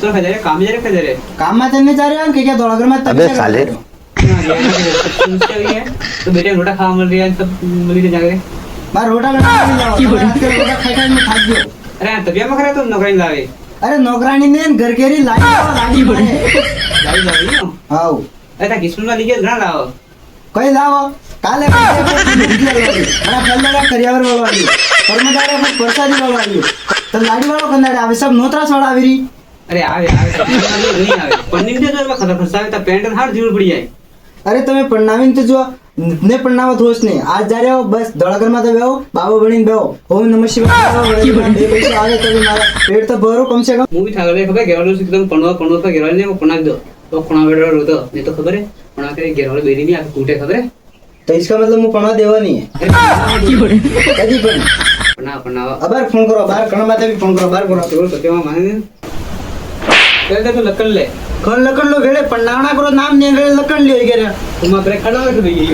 सो खा जा रे काम में चलने जा रहे हो कि क्या दौड़ागर में अबे साले तो बेटे रोटा खावा मिल रही है सब मिली के जाके मार रोटा करना नहीं जाओ रोटा खाई में थक गयो अरे तबिया में करे तो नौकरी लावे अरे नौकरानी ने घर केरी लागी बड़े गाड़ी लावी नो हां अरे किस्म में लिखे घણા લાવો कई लाओ काले अरे पल्लड़ा करियावर वाली परमदारे पर परसादी वाली तो लाड़ी वालो कंदाड़े आवे सब नोतरा सोड़ा आवेरी अरे आवे नहीं आवे पन्नी दे तो खतर फसावे तो पेंट हार जीव पड़ी जाए अरे તમે પરણાવીને તો જો ને પરણાવો ધોસ ને આજ जा रहे हो बस दौड़ागर में तो बेहो बाबा बणीने बेहो ओम नमः शिवाय બે પૈસા આવે તો મારા પેટ તો ભરો कम से कम હું બી ઠાગલે ખબર ઘેરવાળો એકદમ પણવા પર ઘેરવાળને પણા દો તો પણા વેડો રોતો ને તો ખબર હે પણા કરે ઘેરવાળો બેરી ની આ કૂટે ખબર હે तो इसका मतलब मैं पढ़ा देवा नहीं है कदी पण પણા अबार फोन करो बाहर कण माते भी फोन करो बाहर करो તો સત્યમાં માને એટલે તો લકન લે कौन लकड़ लो भेड़े पन्नावना करो नाम नहीं भेड़े लकड़ लियो गेरे तुम अपने खड़ा बैठ गई